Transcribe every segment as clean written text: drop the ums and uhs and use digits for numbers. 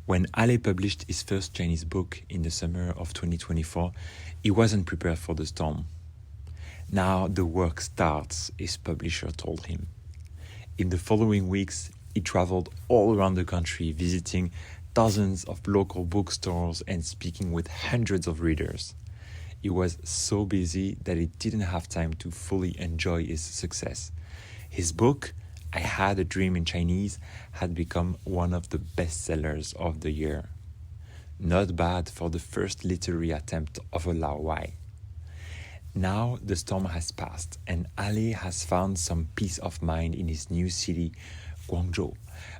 When Ale published his first Chinese book in the summer of 2024, he wasn't prepared for the storm. Now the work starts, his publisher told him. In the following weeks, he traveled all around the country, visiting dozens of local bookstores and speaking with hundreds of readers. He was so busy that he didn't have time to fully enjoy his success. His book, I Had a Dream in Chinese, had become one of the bestsellers of the year. Not bad for the first literary attempt of a Lao Wai. Now the storm has passed and Ali has found some peace of mind in his new city, Guangzhou,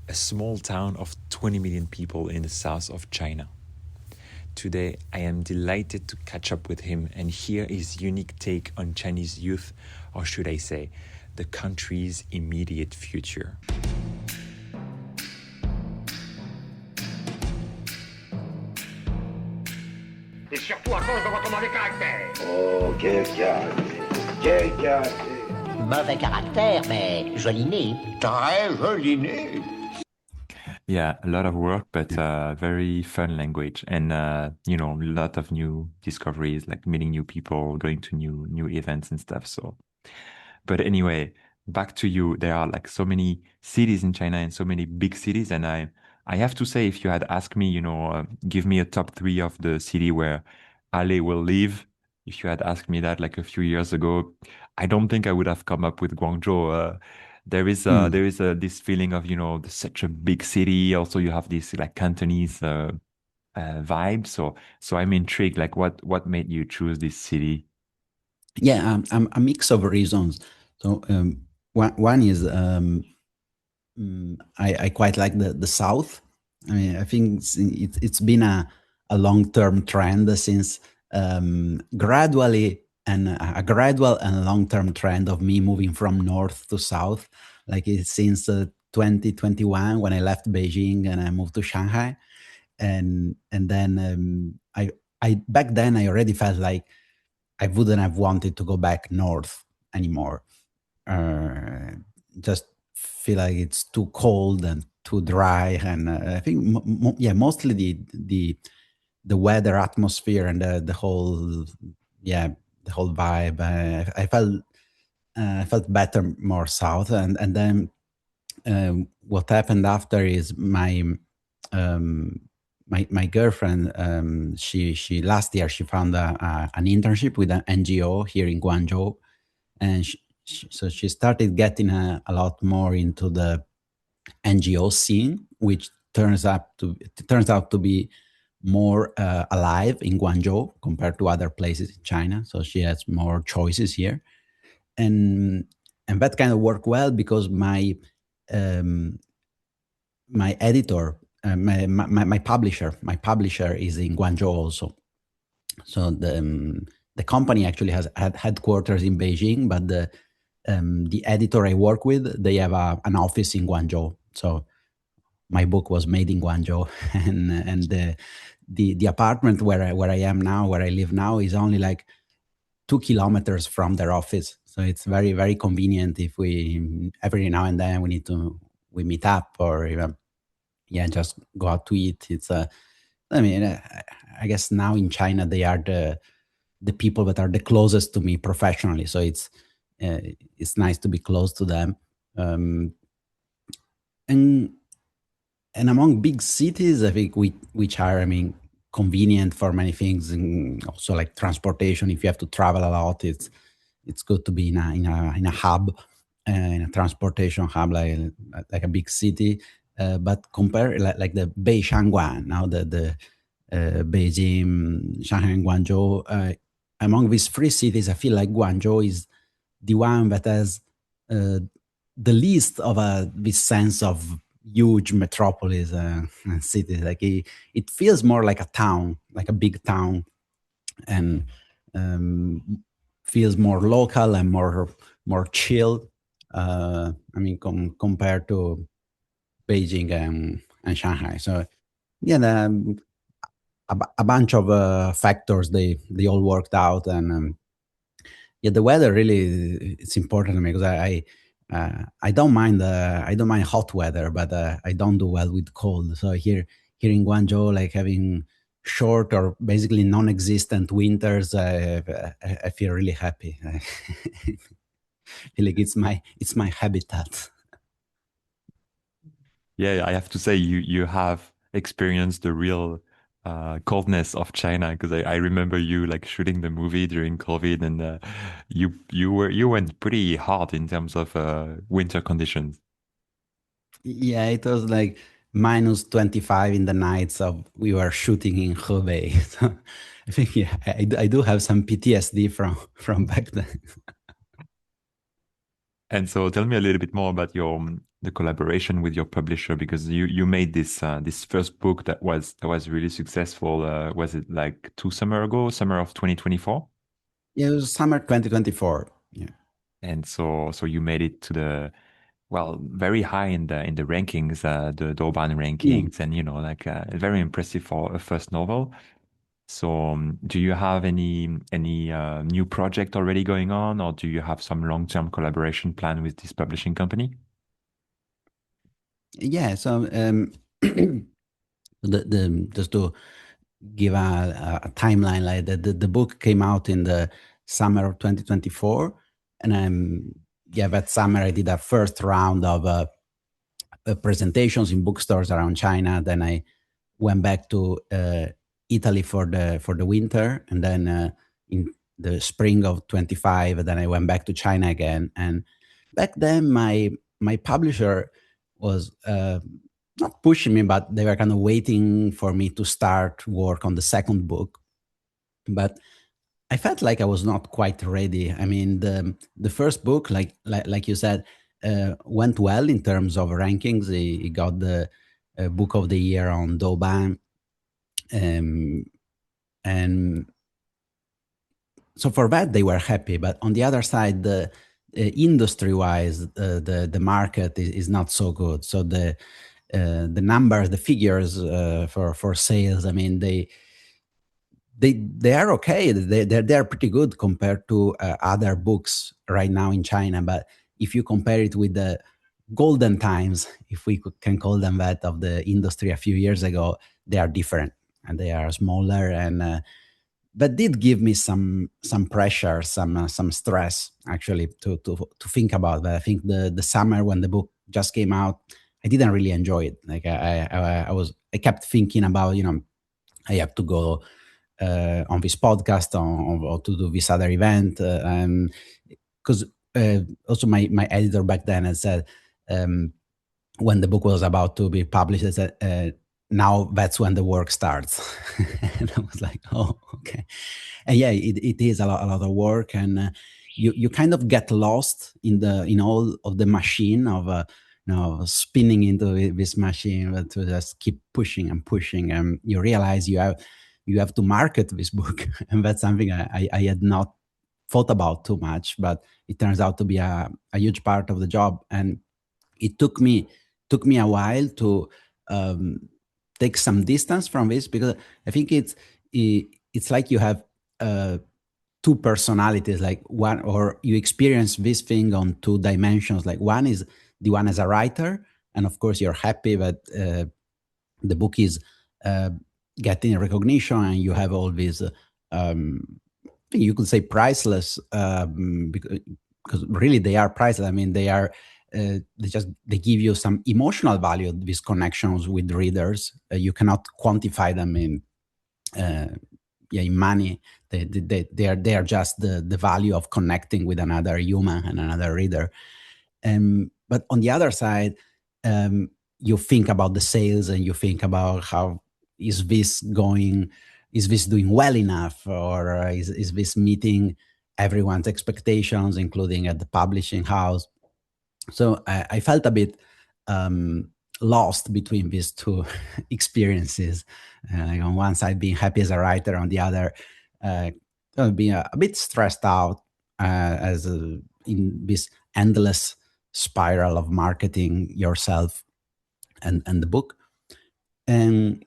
a small town of 20 million people in the south of China. Today, I am delighted to catch up with him and hear his unique take on Chinese youth, or should I say, the country's immediate future. Et surtout à cause de votre mauvais caractère. Oh, quel caractère. Mauvais caractère, mais joli nez. Très joli nez. Yeah, a lot of work, but very fun language, and a lot of new discoveries, like meeting new people, going to new events and stuff. So, but anyway, back to you. There are like so many cities in China and so many big cities, and I have to say, if you had asked me, give me a top 3 of the city where Ale will live, if you had asked me that like a few years ago, I don't think I would have come up with Guangzhou. There is this feeling of such a big city. Also, you have this like Cantonese vibe. So I'm intrigued. Like, what made you choose this city? Yeah, a mix of reasons. So one is I quite like the South. I mean, I think it's been a long-term trend since gradually. And a gradual and long-term trend of me moving from north to south, like since 2021 when I left Beijing and I moved to Shanghai, and then I back then I already felt like I wouldn't have wanted to go back north anymore. Just feel like it's too cold and too dry, and I think mostly the weather, atmosphere, and the whole the whole vibe. I felt better more south, and then what happened after is my girlfriend. She last year she found an internship with an NGO here in Guangzhou, and so she started getting a lot more into the NGO scene, which turns out to be more alive in Guangzhou compared to other places in China. So she has more choices here, and that kind of worked well because my editor, my publisher is in Guangzhou also. So the company actually had headquarters in Beijing, but the editor I work with, they have an office in Guangzhou. So my book was made in Guangzhou, and the apartment where I am now, where I live now, is only like 2 kilometers from their office. So it's very, very convenient if we every now and then we meet up or just go out to eat. It's I guess now in China they are the people that are the closest to me professionally. So it's nice to be close to them. And among big cities, I think which are, convenient for many things, and also like transportation. If you have to travel a lot, it's good to be in a hub, in a transportation hub, like a big city. But compare like the Beishangguan, now the Beijing, Shanghai, and Guangzhou. Among these 3 cities, I feel like Guangzhou is the one that has the least of this sense of huge metropolis and cities. Like it feels more like a town, like a big town, and feels more local and more chill. Compared to Beijing and Shanghai. So a bunch of factors, they all worked out, and the weather really it's important to me, because I don't mind hot weather, but I don't do well with cold. So here here in Guangzhou, like having short or basically non-existent winters, I feel really happy. I feel like it's my habitat. Yeah, I have to say you have experienced the real coldness of China, because I remember you like shooting the movie during COVID, and you went pretty hard in terms of winter conditions. Yeah, it was like minus 25 in the nights of we were shooting in Hebei. So I think yeah, I do have some PTSD from back then. And so tell me a little bit more about your the collaboration with your publisher, because you made this first book that was really successful. Was it like 2 summer ago, summer of 2024? Yeah, it was summer 2024. Yeah. And so you made it to the, well, very high in the rankings, the Douban Mm. rankings, and like very impressive for a first novel. So do you have any new project already going on, or do you have some long-term collaboration plan with this publishing company? Yeah, so just to give a timeline, like the book came out in the summer of 2024, and yeah, that summer I did a first round of presentations in bookstores around China. Then I went back to Italy for the winter, and then in the spring of 25, then I went back to China again. And back then, my publisher was not pushing me, but they were kind of waiting for me to start work on the second book. But I felt like I was not quite ready. I mean, the first book, like you said, went well in terms of rankings. He got the book of the year on Douban, um, and so for that they were happy. But on the other side, the industry-wise, the market is not so good. So the numbers, the figures for sales, I mean, they are okay. They're pretty good compared to other books right now in China. But if you compare it with the golden times, if we can call them that, of the industry a few years ago, they are different and they are smaller. And that did give me some pressure, some stress actually to think about that. I think the summer when the book just came out, I didn't really enjoy it. Like I kept thinking about, I have to go on this podcast or to do this other event, and because also my editor back then had said, when the book was about to be published, I said, now that's when the work starts. And I was like, oh, okay. And yeah, it is a lot of work, and you kind of get lost in all of the machine of spinning into this machine, but to just keep pushing and pushing, and you realize you have to market this book. And that's something I had not thought about too much, but it turns out to be a huge part of the job. And it took me a while to take some distance from this, because I think it's like you have two personalities, like one, or you experience this thing on two dimensions. Like one is the one as a writer, and of course you're happy that the book is getting recognition, and you have all these you could say priceless, because really they are priceless. I mean, they are they give you some emotional value, these connections with readers. You cannot quantify them in money. They are just the value of connecting with another human and another reader. But on the other side, you think about the sales, and you think about how is this going, is this doing well enough, or is this meeting everyone's expectations, including at the publishing house. So I felt a bit lost between these two experiences. Like on one side, being happy as a writer; on the other, being a bit stressed out in this endless spiral of marketing yourself and the book. And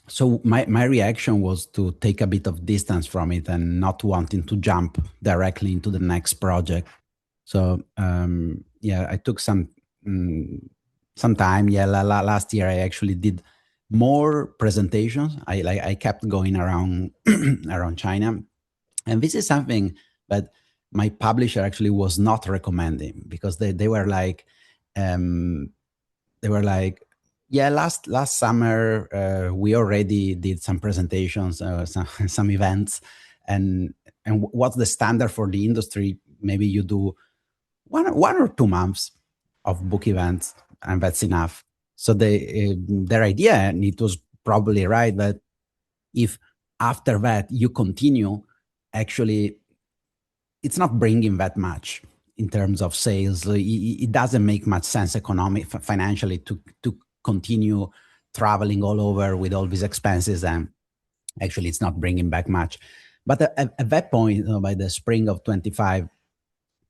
so my reaction was to take a bit of distance from it and not wanting to jump directly into the next project. So I took some time. Yeah, last year I actually did more presentations. I kept going around around China, and this is something that my publisher actually was not recommending, because they were like, um, they were like, yeah, last summer we already did some presentations, some events, and what's the standard for the industry? Maybe you do one or 2 months of book events, and that's enough. So their idea, and it was probably right, that if after that you continue, actually it's not bringing that much in terms of sales. It doesn't make much sense financially to continue traveling all over with all these expenses, and actually it's not bringing back much. But at that point, by the spring of 25,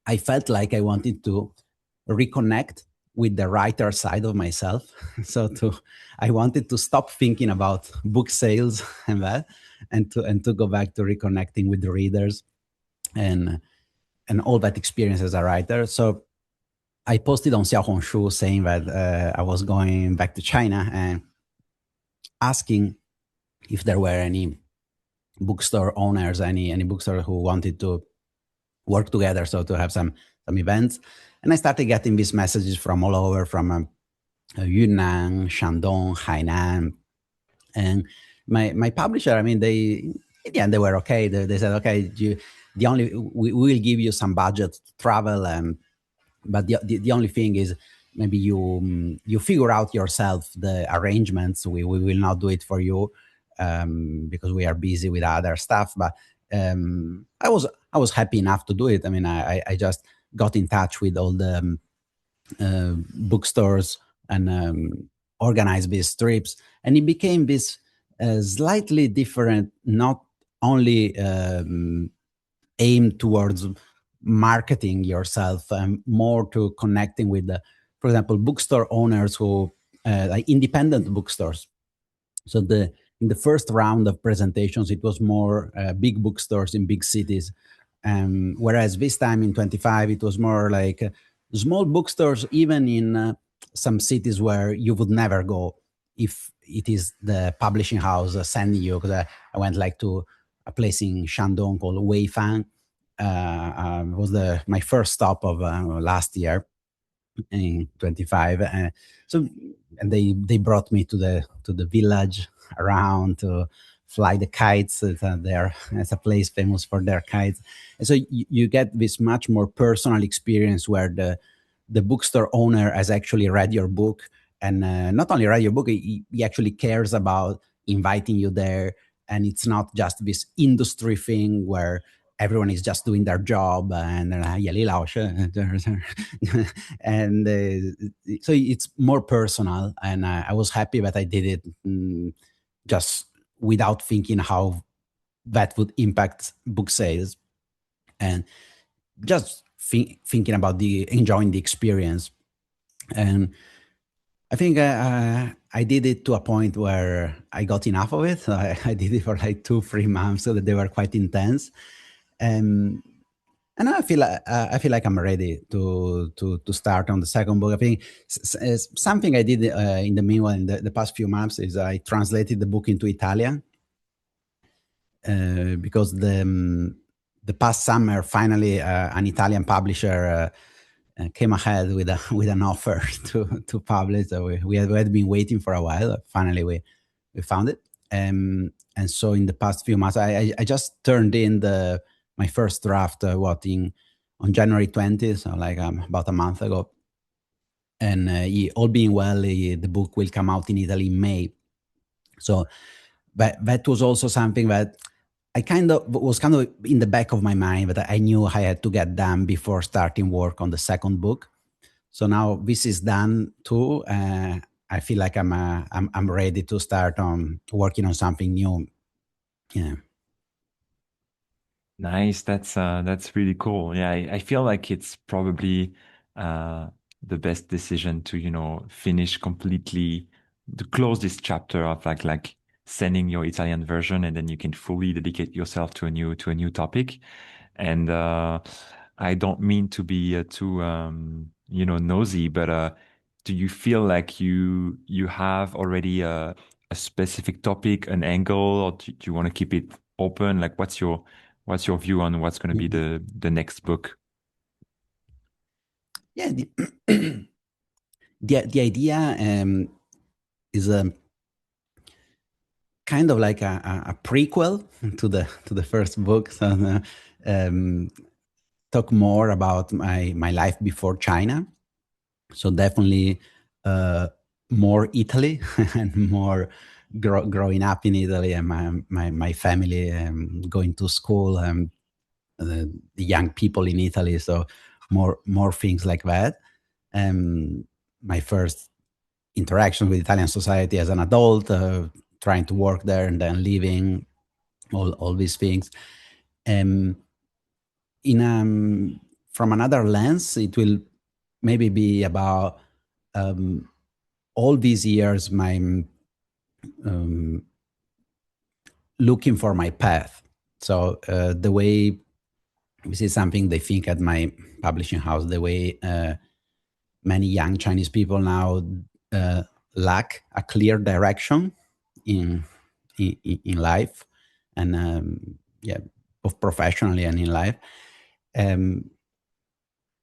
I felt like I wanted to reconnect with the writer side of myself. So I wanted to stop thinking about book sales and that, and to go back to reconnecting with the readers and all that experience as a writer. So I posted on Xiaohongshu saying that I was going back to China, and asking if there were any bookstore owners, any bookstore who wanted to work together, so to have some events. And I started getting these messages from all over, from Yunnan, Shandong, Hainan, and my publisher. I mean, they in the end they were okay. They said, okay, we will give you some budget to travel, but the only thing is, maybe you figure out yourself the arrangements. We will not do it for you, because we are busy with other stuff. But I was happy enough to do it. I mean, I just got in touch with all the bookstores, and organized these trips, and it became this slightly different, not only aimed towards marketing yourself, and more to connecting with the, for example, bookstore owners who like independent bookstores. So in the first round of presentations, it was more big bookstores in big cities, whereas this time in 25, it was more like small bookstores, even in some cities where you would never go if it is the publishing house sending you. Because I went like to a place in Shandong called Weifang. Was my first stop of last year in 25. So, and they brought me to the village around to fly the kites. There, it's a place famous for their kites. And so you get this much more personal experience, where the bookstore owner has actually read your book, and not only read your book, he actually cares about inviting you there. And it's not just this industry thing where everyone is just doing their job, and they're like, "Yeah, 李老师," and so it's more personal. And I was happy that I did it, just without thinking how that would impact book sales, and just thinking about enjoying the experience. And I think I did it to a point where I got enough of it. I did it for like 2-3 months, so that they were quite intense. And I feel like I'm ready to start on the second book. I think something I did in the meanwhile, in the past few months, is I translated the book into Italian, because the past summer, finally, an Italian publisher came ahead with an offer to publish. So we had been waiting for a while. Finally, we found it. And so in the past few months, I just turned in my first draft, on January 20th, so like about a month ago. And all being well, the book will come out in Italy in May. So that was also something that I was kind of in the back of my mind, but I knew I had to get done before starting work on the second book. So now this is done too. I feel like I'm ready to start on working on something new. Yeah. Nice. That's really cool. Yeah, I feel like it's probably the best decision to, finish completely, to close this chapter of like sending your Italian version, and then you can fully dedicate yourself to a new topic. And I don't mean to be too nosy, but do you feel like you have already a specific topic, an angle, or do you want to keep it open? Like, what's your view on what's going to be the next book? Yeah, the idea is a kind of like a prequel to the first book. So talk more about my life before China. So definitely more Italy and more growing up in Italy, and my family going to school, and the young people in Italy. So more things like that. My first interaction with Italian society as an adult, trying to work there and then leaving, all these things. In from another lens, it will maybe be about all these years my looking for my path. So the way, this is something they think at my publishing house, the way many young Chinese people now lack a clear direction in life, and yeah, both professionally and in life.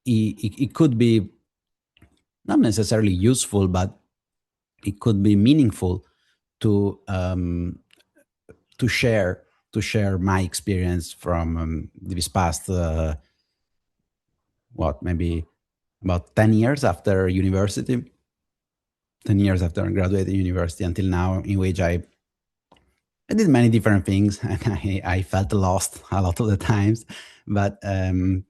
It could be not necessarily useful, but it could be meaningful to to share my experience from this past maybe about 10 years after university, 10 years after graduating university until now, in which I did many different things, and I felt lost a lot of the times, but I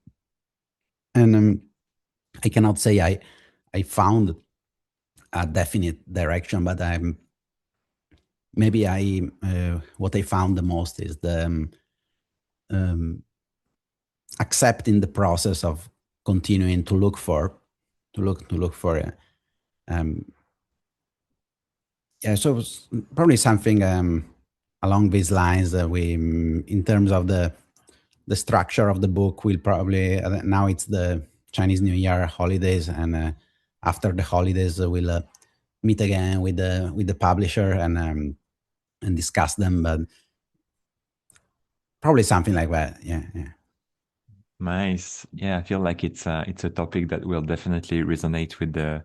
cannot say I found a definite direction, but maybe what I found the most is the accepting the process of continuing to look for yeah, so it's probably something along these lines. We in terms of the structure of the book, we'll probably now it's the Chinese New Year holidays, and after the holidays we'll meet again with the publisher and discuss them, but probably something like that. Yeah. Nice. Yeah, I feel like it's a topic that will definitely resonate with the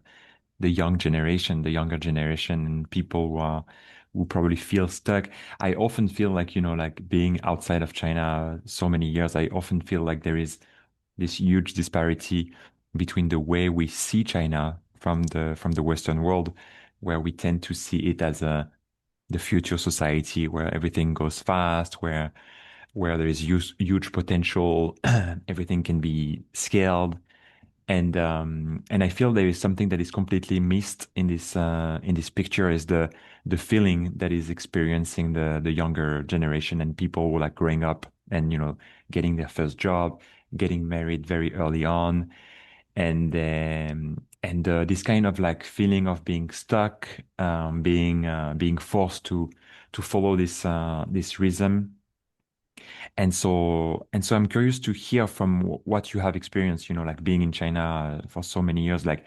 young generation, the younger generation, and people who probably feel stuck. I often feel like, like being outside of China so many years, I often feel like there is this huge disparity between the way we see China from the Western world, where we tend to see it as the future society where everything goes fast, where there is huge potential, everything can be scaled, and I feel there is something that is completely missed in this picture, is the feeling that is experiencing the younger generation and people who are like growing up and getting their first job, getting married very early on, and this kind of like feeling of being stuck, being forced to follow this rhythm. And so I'm curious to hear from what you have experienced, like being in China for so many years. Like,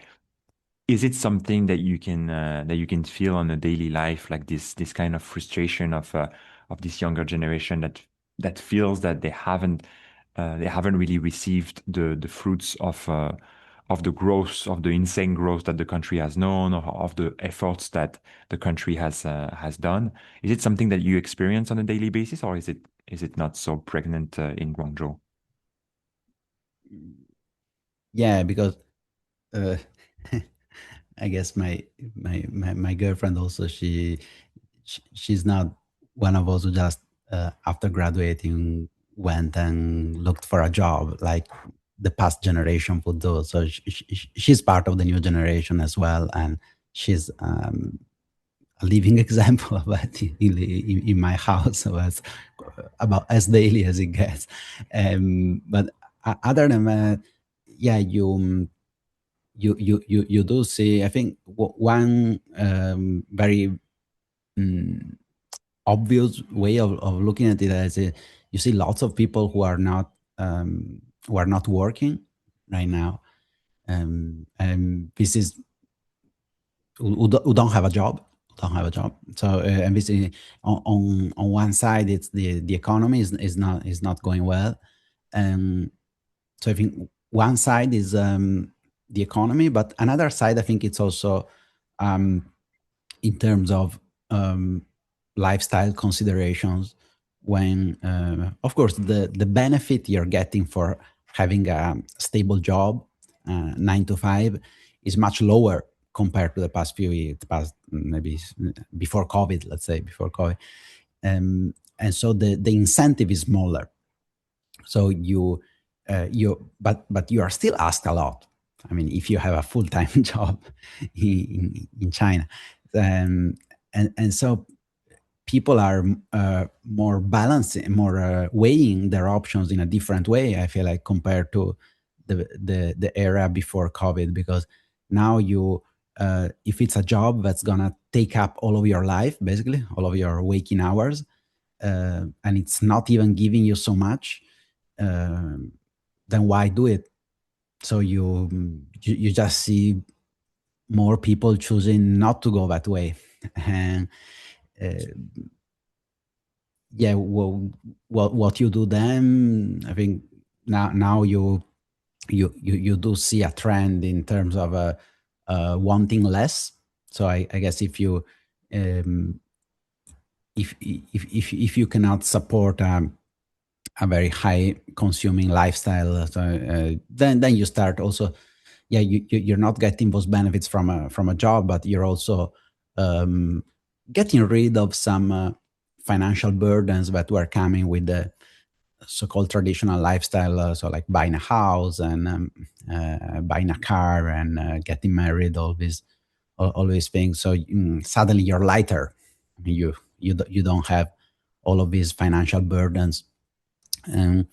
is it something that you can feel on a daily life, like this kind of frustration of this younger generation that feels that they haven't really received the fruits of the growth, of the insane growth that the country has known, or of the efforts that the country has done? Is it something that you experience on a daily basis, or is it not so pregnant in Guangzhou? Yeah, because uh, I guess my girlfriend also, she's not one of us who just after graduating went and looked for a job like the past generation would do. So she's part of the new generation as well, and she's a living example of that in my house. So it's about as daily as it gets. But other than that, yeah, you do see, I think one very obvious way of looking at it as you see lots of people who are not working right now, and this is who don't have a job, don't have a job. So and this on one side, it's the economy is not going well, and so I think one side is the economy, but another side, I think it's also um, in terms of lifestyle considerations. When, of course, the benefit you're getting for having a stable job, 9 to 5, is much lower compared to the past few years, past maybe before COVID, let's say before COVID, and so the incentive is smaller. So but you are still asked a lot. I mean, if you have a full-time job in China, and so people are more balancing, more weighing their options in a different way. I feel like compared to the era before COVID, because now if it's a job that's gonna take up all of your life, basically all of your waking hours, and it's not even giving you so much, then why do it? So you just see more people choosing not to go that way, and yeah, well, what you do then, I think now you do see a trend in terms of wanting less. So I guess if you if you cannot support a very high consuming lifestyle, then you start also, yeah, you're not getting those benefits from a job, but you're also getting rid of some financial burdens that were coming with the so-called traditional lifestyle, so like buying a house and buying a car and getting married, all these things. So suddenly you're lighter. I mean, you don't have all of these financial burdens. And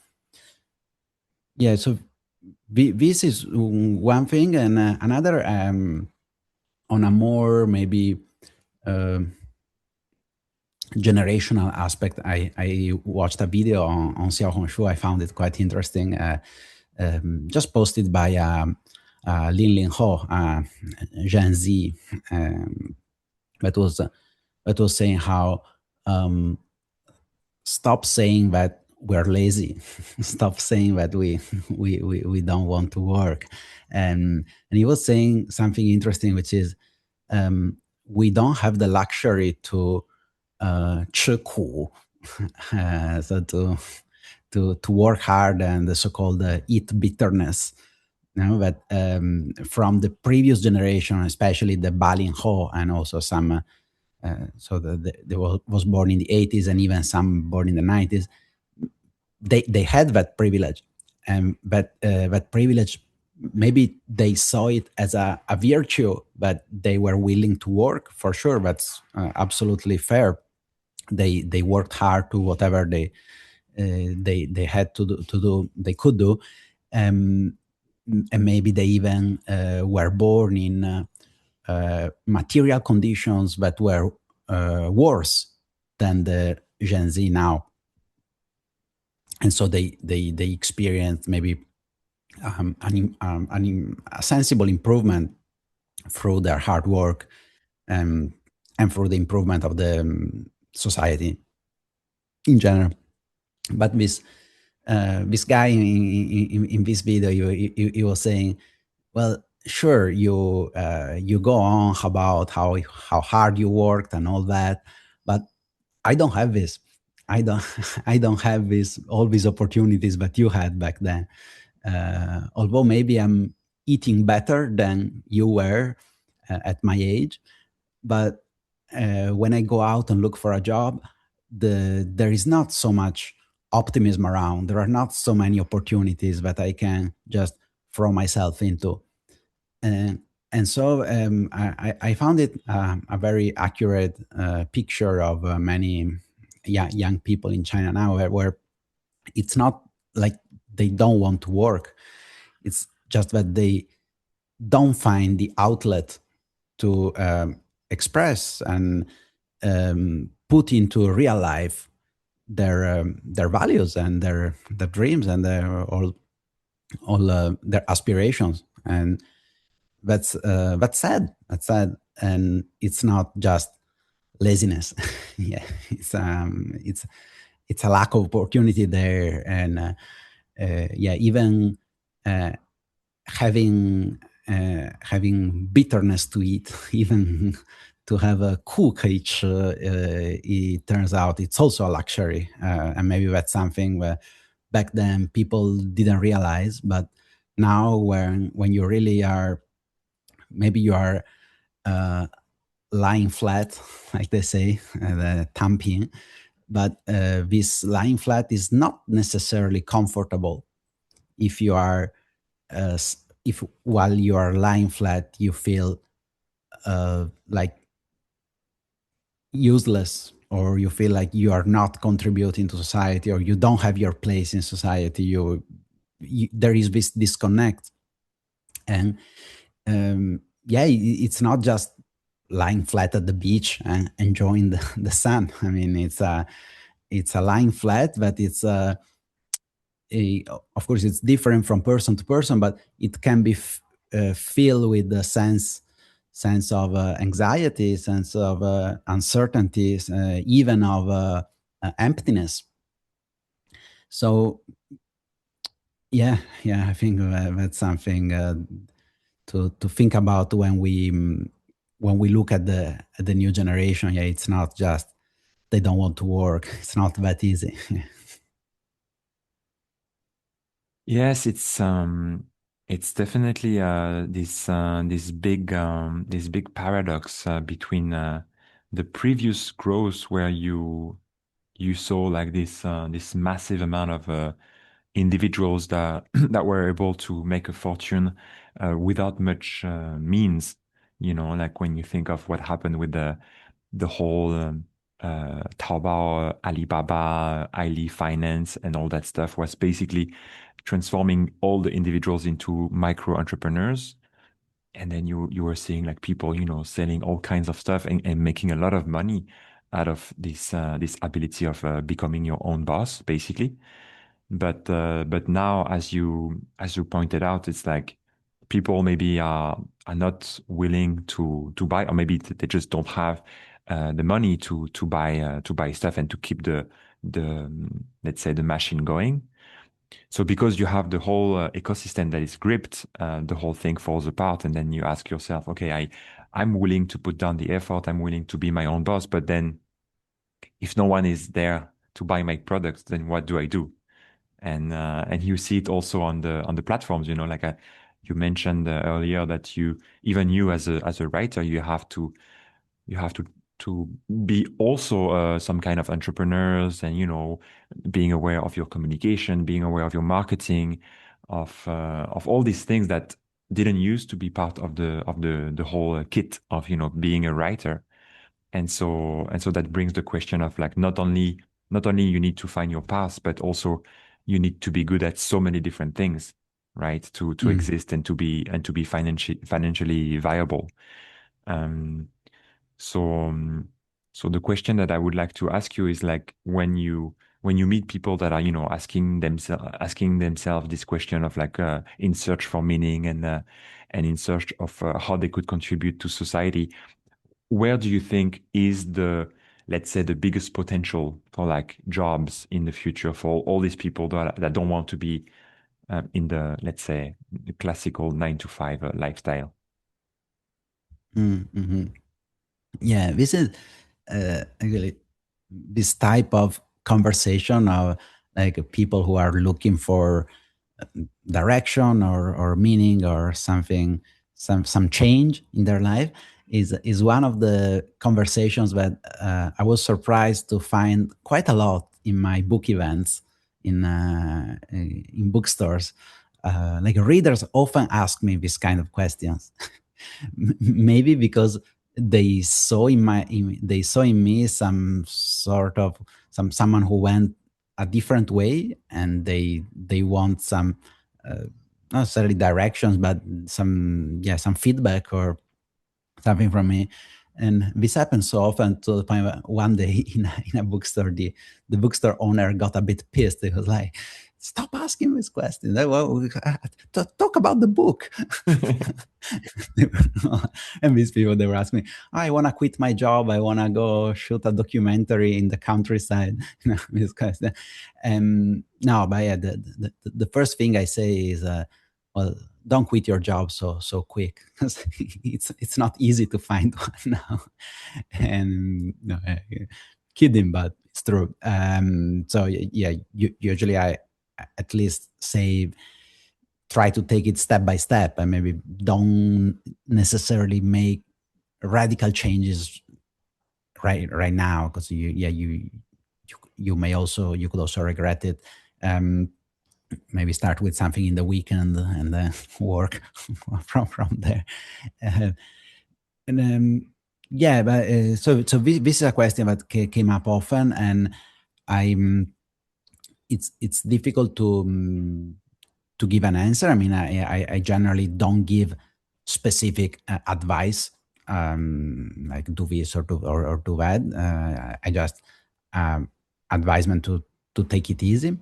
yeah, so this is one thing, and another on a more maybe generational aspect. I watched a video on Xiaohongshu. I found it quite interesting, just posted by Lin Lin Ho, Gen Z, that was saying how stop saying that we're lazy, stop saying that we don't want to work, and he was saying something interesting, which is we don't have the luxury to 吃苦, so to work hard and the so-called eat bitterness. But from the previous generation, especially the Balin Ho, and also some, so they was born in the 80s and even some born in the 90s, they had that privilege, but that privilege, maybe they saw it as a virtue, but they were willing to work, for sure. That's absolutely fair. They worked hard to whatever they had to do, they could do, and maybe they even were born in material conditions that were worse than the Gen Z now, and so they experienced maybe a sensible improvement through their hard work, and through the improvement of the society in general. But this guy in this video, he was saying, well, sure, you go on about how hard you worked and all that, but I don't have this. I don't have all these opportunities that you had back then. Although maybe I'm eating better than you were at my age, but when I go out and look for a job, there is not so much optimism around. There are not so many opportunities that I can just throw myself into. And so I found it a very accurate picture of many young people in China now, where it's not like they don't want to work. It's just that they don't find the outlet to express and put into real life their values and their dreams and all their aspirations. And that's sad. That's sad. And it's not just laziness. Yeah, it's a lack of opportunity there, and yeah, even uh, having bitterness to eat, even to have a cook each, it turns out it's also a luxury, and maybe that's something where back then people didn't realize, but now when you really are, maybe you are uh, lying flat, like they say, the thumping, but this lying flat is not necessarily comfortable if you are if while you are lying flat you feel like useless, or you feel like you are not contributing to society, or you don't have your place in society. There is this disconnect, and yeah, it's not just lying flat at the beach and enjoying the sun. I mean, it's a lying flat, but it's of course it's different from person to person, but it can be filled with the sense of anxiety, sense of uncertainties, even of emptiness. So yeah, I think that's something to think about when we look at the new generation. Yeah, it's not just they don't want to work. It's not that easy. Yes, it's definitely this big paradox between the previous growth where you saw like this massive amount of individuals that that were able to make a fortune without much means. You know, like when you think of what happened with the whole Taobao, Alibaba, Ali Finance, and all that stuff was basically transforming all the individuals into micro entrepreneurs. And then you were seeing like people, you know, selling all kinds of stuff and making a lot of money out of this ability of becoming your own boss, basically. But now, as you pointed out, it's like people maybe are not willing to buy, or maybe they just don't have the money to buy stuff and to keep the let's say the machine going. So because you have the whole ecosystem that is gripped, the whole thing falls apart, and then you ask yourself, okay, I'm willing to put down the effort, I'm willing to be my own boss, but then if no one is there to buy my products, then what do I do? And you see it also on the platforms, you know, like you mentioned earlier that even you as a writer, you have to be also some kind of entrepreneurs, and you know, being aware of your communication, being aware of your marketing, of all these things that didn't used to be part of the whole kit of, you know, being a writer. And so that brings the question of like not only you need to find your path, but also you need to be good at so many different things, right? To Mm. exist and to be financially viable. Um, so so the question that I would like to ask you is like when you meet people that are, you know, asking themselves this question of like in search for meaning and in search of how they could contribute to society, where do you think is let's say the biggest potential for like jobs in the future for all these people that don't want to be in the, let's say, the classical 9 to 5 lifestyle? Mm-hmm. Yeah, this is actually this type of conversation of like people who are looking for direction or meaning or something, some change in their life is one of the conversations that I was surprised to find quite a lot in my book events in bookstores. Like readers often ask me this kind of questions. Maybe because they saw in me some sort of someone who went a different way, and they want some not necessarily directions, but some feedback or something from me. And this happens so often to the point that one day in a bookstore, the bookstore owner got a bit pissed. He was like, stop asking these questions. Well, talk about the book. And these people, they were asking me, I want to quit my job. I want to go shoot a documentary in the countryside. These questions. No, but yeah, the first thing I say is, well, don't quit your job so quick, because it's not easy to find one now. And no, kidding, but it's true. So yeah, usually I at least say try to take it step by step, and maybe don't necessarily make radical changes right now, because you could also regret it. Maybe start with something in the weekend and then work from there. And yeah, but so this is a question that came up often, and it's difficult to give an answer. I mean, I generally don't give specific advice, like do this or do that. I just advisement to take it easy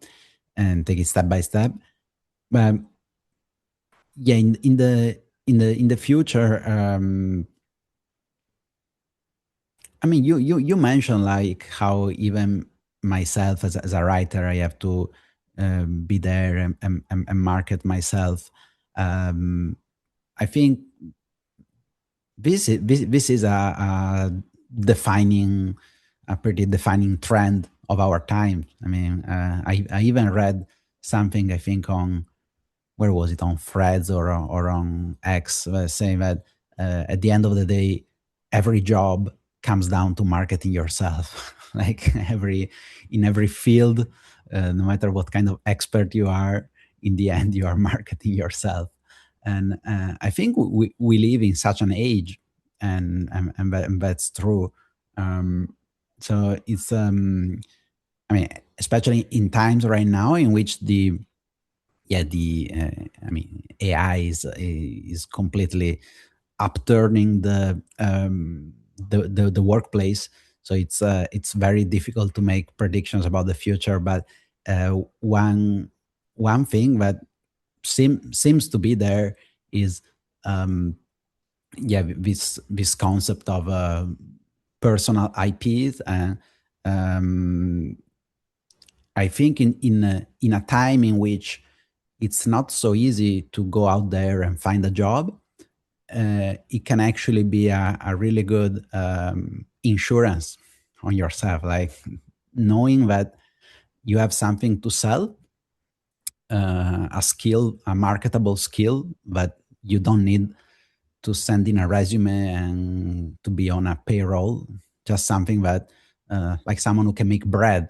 and take it step by step. But yeah, in the future, I mean, you mentioned like how even myself as a writer, I have to be there and market myself. I think this is a pretty defining trend of our time. I mean, I even read something, I think on, where was it, on Threads or on X, saying that at the end of the day, every job comes down to marketing yourself. Like in every field, no matter what kind of expert you are, in the end you are marketing yourself. And I think we live in such an age, and that's true. So it's I mean, especially in times right now in which I mean, AI is completely upturning the workplace. So it's very difficult to make predictions about the future. But one thing that seems to be there is this concept of personal IPs, and I think in a time in which it's not so easy to go out there and find a job, it can actually be a really good insurance on yourself, like knowing that you have something to sell, a skill, a marketable skill, that you don't need to send in a resume and to be on a payroll. Just something that, like someone who can make bread,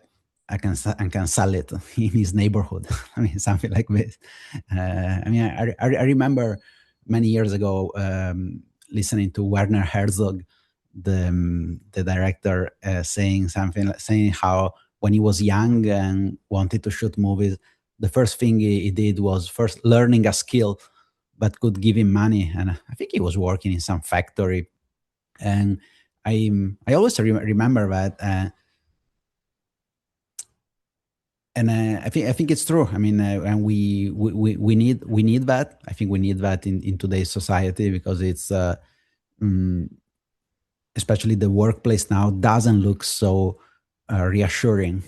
I can sell it in his neighborhood. I mean, something like this. I mean, I remember many years ago listening to Werner Herzog, the director, saying how when he was young and wanted to shoot movies, the first thing he did was first learning a skill that could give him money. And I think he was working in some factory. And I always remember that. And I think it's true. I mean, and we need that. I think we need that in today's society, because it's especially the workplace now doesn't look so reassuring.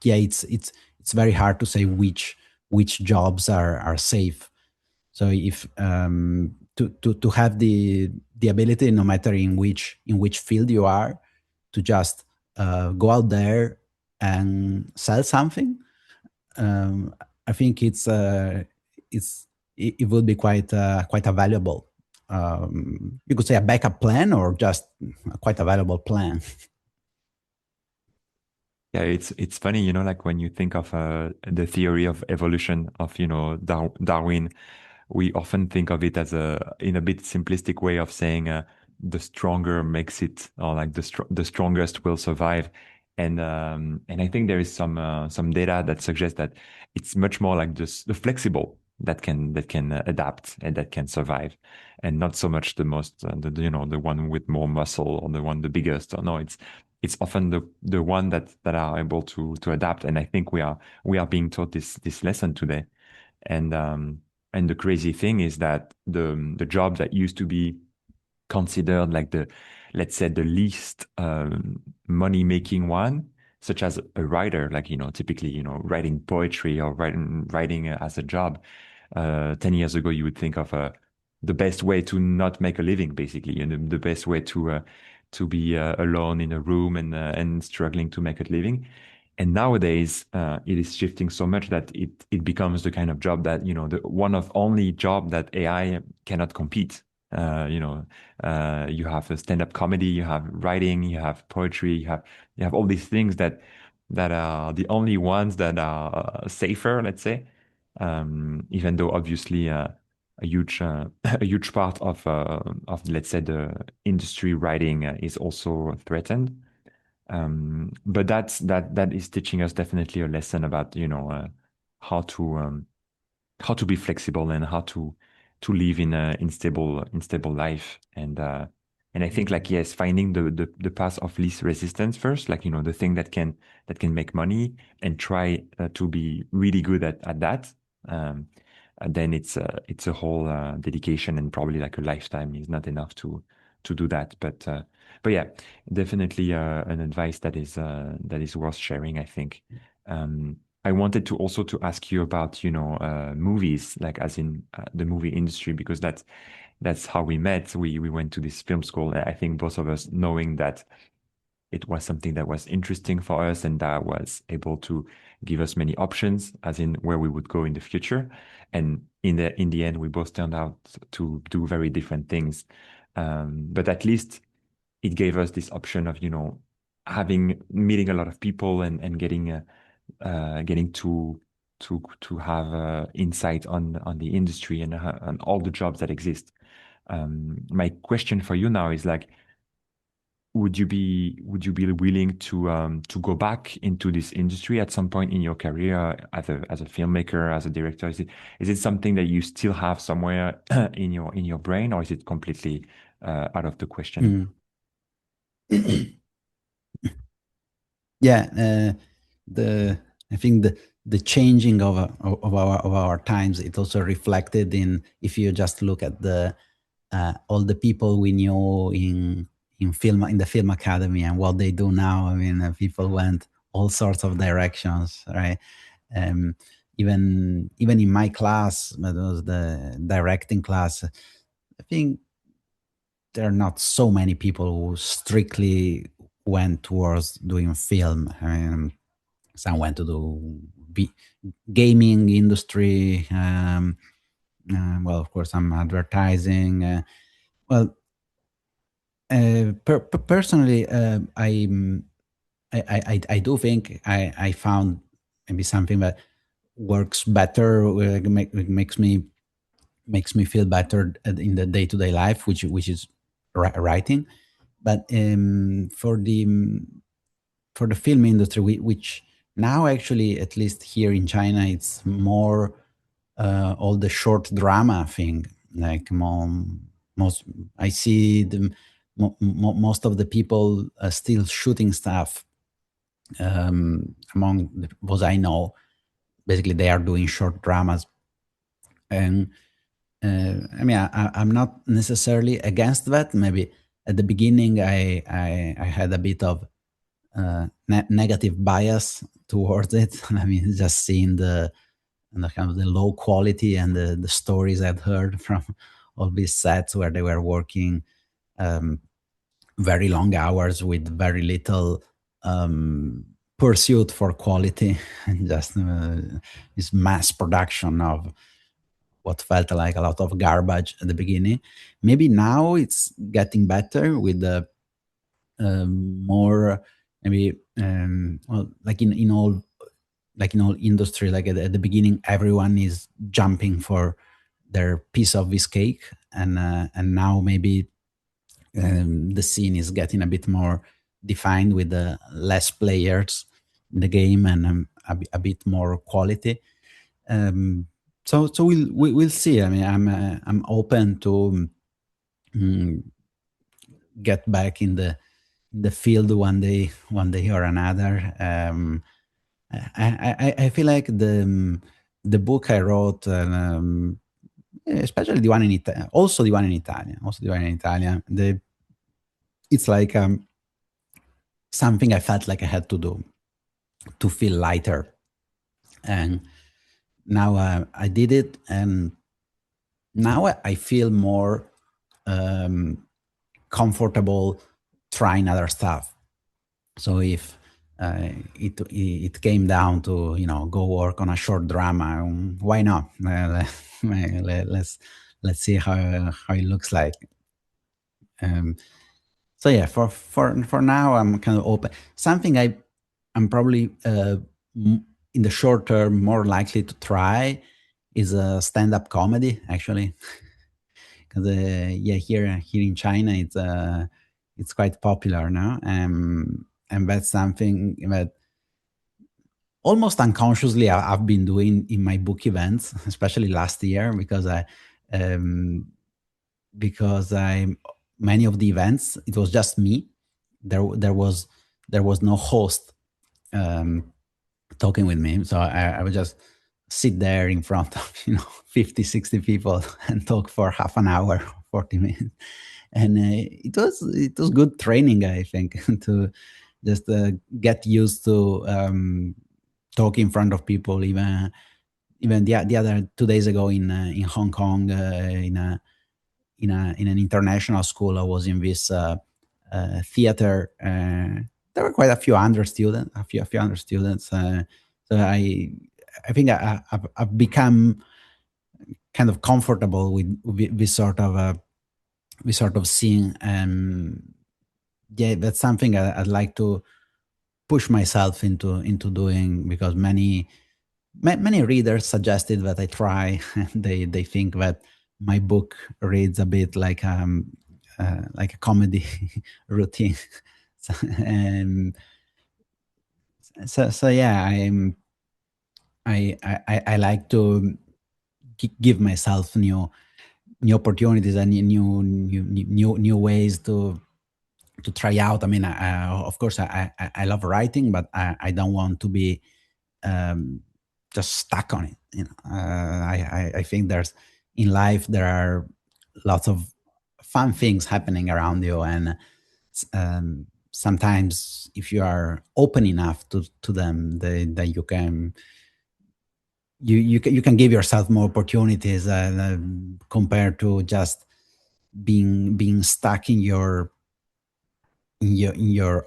It's very hard to say which jobs are safe. So if to have the ability, no matter in which field you are, to just go out there and sell something, I think it would be quite a valuable, you could say, a backup plan, or just quite a valuable plan. Yeah, it's funny, you know, like when you think of the theory of evolution of, you know, Darwin, we often think of it as in a bit simplistic way of saying the stronger makes it, or like the strongest will survive. And I think there is some data that suggests that it's much more like the flexible that can adapt and that can survive, and not so much the most you know, the one with more muscle, or the biggest. Or no, it's often the one that are able to adapt. And I think we are being taught this lesson today. And the crazy thing is that the job that used to be considered like let's say the least money making one, such as a writer, like typically writing poetry or writing as a job. 10 years ago, you would think of the best way to not make a living, basically, and the best way to be alone in a room and struggling to make a living. And nowadays, it is shifting so much that it becomes the kind of job that the one of only job that AI cannot compete. You have a stand-up comedy, you have writing, you have poetry, you have all these things that are the only ones that are safer, let's say. Even though obviously a huge a huge part of let's say the industry writing is also threatened. But that is teaching us definitely a lesson about how to be flexible and how to live in a in stable life. And I think like yes, finding the path of least resistance first, like the thing that can make money, and try to be really good at that. And then it's a whole dedication, and probably like a lifetime is not enough to do that. But yeah, definitely an advice that is worth sharing, I think. I wanted to also to ask you about movies, like as in the movie industry, because that's how we met. We went to this film school. I think both of us knowing that it was something that was interesting for us and that was able to give us many options, as in where we would go in the future. And in the end, we both turned out to do very different things. But at least it gave us this option of meeting a lot of people and getting to have insight on the industry and on all the jobs that exist. My question for you now is like, would you be willing to go back into this industry at some point in your career as a filmmaker, as a director? Is it something that you still have somewhere in your brain, or is it completely out of the question? Yeah, the I think the changing of our times, it also reflected in, if you just look at the all the people we knew in the film academy and what they do now. I mean, people went all sorts of directions, right? Um, even in my class, that was the directing class, I think there are not so many people who strictly went towards doing film. I mean, some went to do gaming industry. Well, of course, some advertising. Well, personally, I do think I found maybe something that works better, makes me feel better in the day to day life, which is writing. But for the film industry, which now actually, at least here in China, it's more all the short drama thing. Like most, I see most of the people still shooting stuff. Among those I know, basically they are doing short dramas, and I mean, I'm not necessarily against that. Maybe at the beginning, I had a bit of negative bias towards it. I mean, just seeing the kind of the low quality and the stories I'd heard from all these sets where they were working very long hours with very little pursuit for quality, and just this mass production of what felt like a lot of garbage at the beginning. Maybe now it's getting better with the more, maybe well, like in all industry, like at the beginning, everyone is jumping for their piece of this cake, and now maybe the scene is getting a bit more defined with the less players in the game, and a bit more quality. So we'll see. I mean, I'm open to get back in the field one day or another. I feel like the book I wrote, especially the one in Italy, also the one in Italian, it's like something I felt like I had to do to feel lighter, and now I did it, and now I feel more um, comfortable trying other stuff. So if it came down to go work on a short drama, why not? Let's see how it looks like. Um, so yeah, for now I'm kind of open. Something I'm probably in the short term more likely to try is a stand-up comedy, actually, because yeah, here in China it's quite popular now, and that's something that almost unconsciously I've been doing in my book events, especially last year, um, because I many of the events it was just me. There was no host um, talking with me, so I would just sit there in front of 50, 60 people and talk for half an hour, 40 minutes, and it was good training, I think, to just get used to talk in front of people. Even the other 2 days ago in Hong Kong, in an international school, I was in this theater. There were quite a few hundred students, a few hundred students. So I think I've become kind of comfortable with this sort of scene. Yeah, that's something I'd like to push myself into doing, because many readers suggested that I try. They think that my book reads a bit like a comedy routine. So, so yeah, I like to give myself new opportunities and new ways to try out. I mean, of course, I love writing, but I don't want to be just stuck on it. I think there's in life there are lots of fun things happening around you, and sometimes if you are open enough to them, that you can give yourself more opportunities compared to just being stuck in your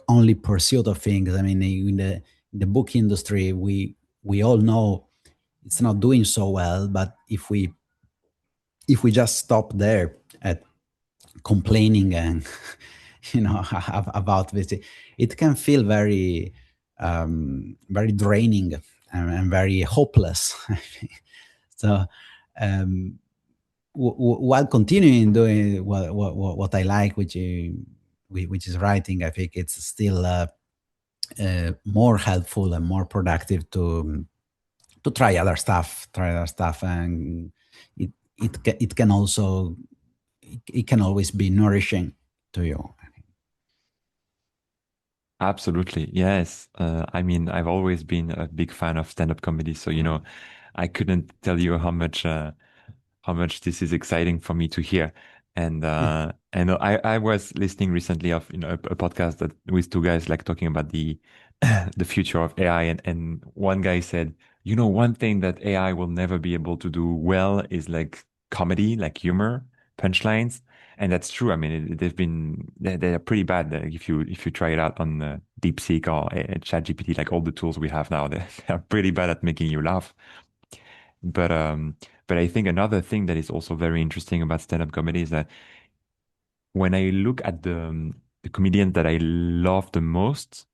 only pursuit of things. I mean, in the book industry, we all know it's not doing so well, but if we just stop there at complaining and about this, it can feel very draining and very hopeless. So while continuing doing what I like, which is writing, I think it's still more helpful and more productive to try other stuff, and it can also it can always be nourishing to you. Absolutely. Yes. I mean, I've always been a big fan of stand-up comedy. So, I couldn't tell you how much this is exciting for me to hear. And I was listening recently of, a podcast that with two guys like talking about the the future of AI, and one guy said, one thing that AI will never be able to do well is like comedy, like humor, punchlines. And that's true. I mean, they're pretty bad. If you try it out on DeepSeek or ChatGPT, like all the tools we have now, they're pretty bad at making you laugh. But but I think another thing that is also very interesting about stand-up comedy is that when I look at the comedians that I love the most,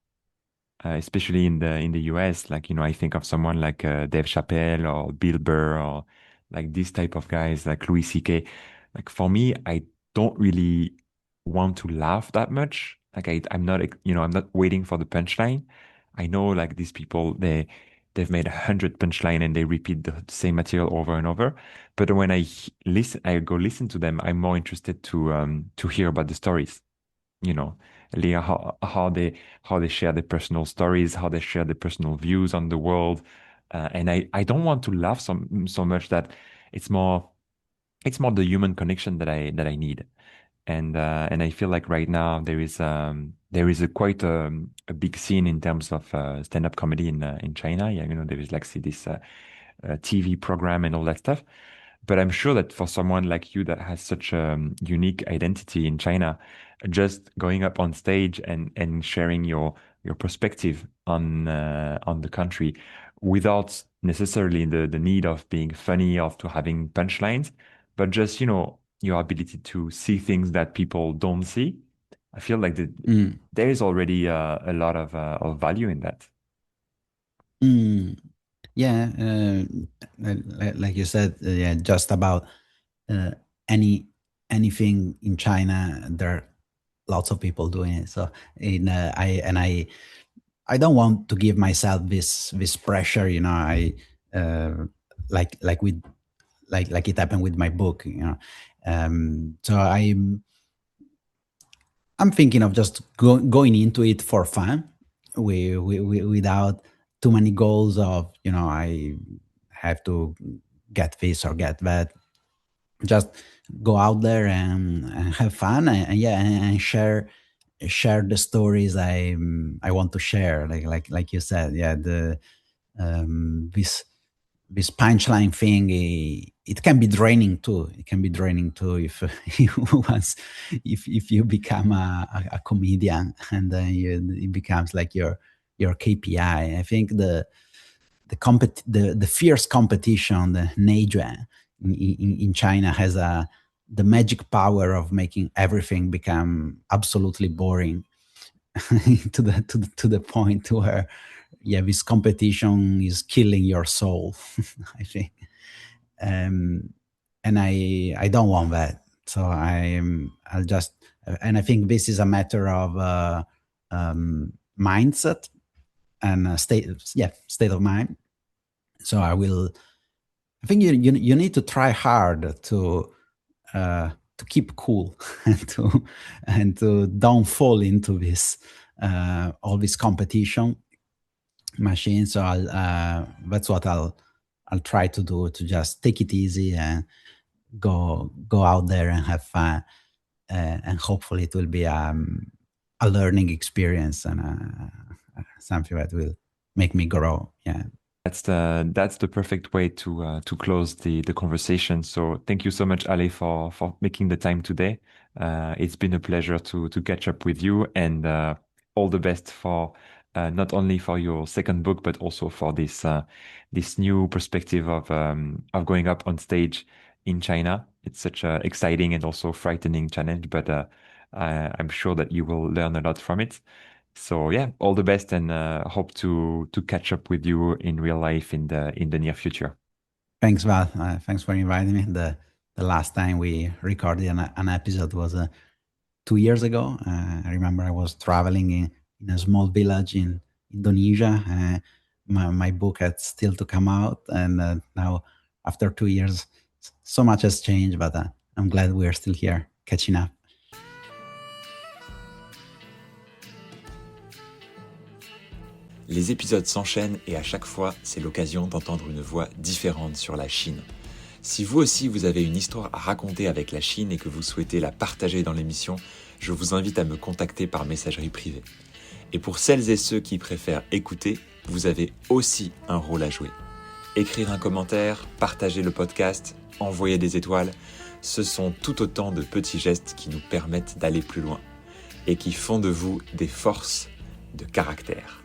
especially in the US, like I think of someone like Dave Chappelle or Bill Burr or like this type of guys like Louis C.K. Like for me, I don't really want to laugh that much. Like I'm not I'm not waiting for the punchline. I know like these people they've made 100 punchline and they repeat the same material over and over. But when I go listen to them, I'm more interested to hear about the stories, you know. how they share their personal stories, how they share their personal views on the world. And I don't want to laugh so much that it's more the human connection that I need. And I feel like right now there is a quite a big scene in terms of stand-up comedy in China. Yeah, there is like this TV program and all that stuff. But I'm sure that for someone like you that has such a unique identity in China, just going up on stage and sharing your perspective on the country without necessarily the need of being funny or to having punchlines, but just your ability to see things that people don't see. I feel like Mm. there is already a lot of value in that. Mm. Yeah, like you said, yeah, just about uh, any anything in China, there are lots of people doing it. So I don't want to give myself this pressure. I uh, like with like it happened with my book. So I'm thinking of just going into it for fun, without too many goals of I have to get this or get that. Just go out there and have fun, and yeah, and share the stories I want to share. Like you said, yeah, the this punchline thing, it can be draining too. It can be draining too if once if you become a comedian, and then it becomes like your KPI. I think the fierce competition, the nejuan in China has the magic power of making everything become absolutely boring to the point where, yeah, this competition is killing your soul. I think, and I don't want that. So I'll just, and I think this is a matter of mindset and state of mind. So I think you need to try hard to keep cool and to don't fall into this all this competition machine. So that's what I'll try to do, to just take it easy and go out there and have fun, and hopefully it will be a learning experience and something that will make me grow. Yeah. That's the perfect way to close the conversation. So thank you so much, Ale, for making the time today. It's been a pleasure to catch up with you, and all the best for not only for your second book, but also for this new perspective of going up on stage in China. It's such a exciting and also frightening challenge, but I'm sure that you will learn a lot from it. So yeah, all the best, and hope to catch up with you in real life in the near future. Thanks, Val. Thanks for inviting me. The last time we recorded an episode was 2 years ago. I remember I was traveling in a small village in Indonesia. My book had still to come out, and now after 2 years, so much has changed. But I'm glad we're still here, catching up. Les épisodes s'enchaînent et à chaque fois, c'est l'occasion d'entendre une voix différente sur la Chine. Si vous aussi vous avez une histoire à raconter avec la Chine et que vous souhaitez la partager dans l'émission, je vous invite à me contacter par messagerie privée. Et pour celles et ceux qui préfèrent écouter, vous avez aussi un rôle à jouer. Écrire un commentaire, partager le podcast, envoyer des étoiles, ce sont tout autant de petits gestes qui nous permettent d'aller plus loin et qui font de vous des forces de caractère.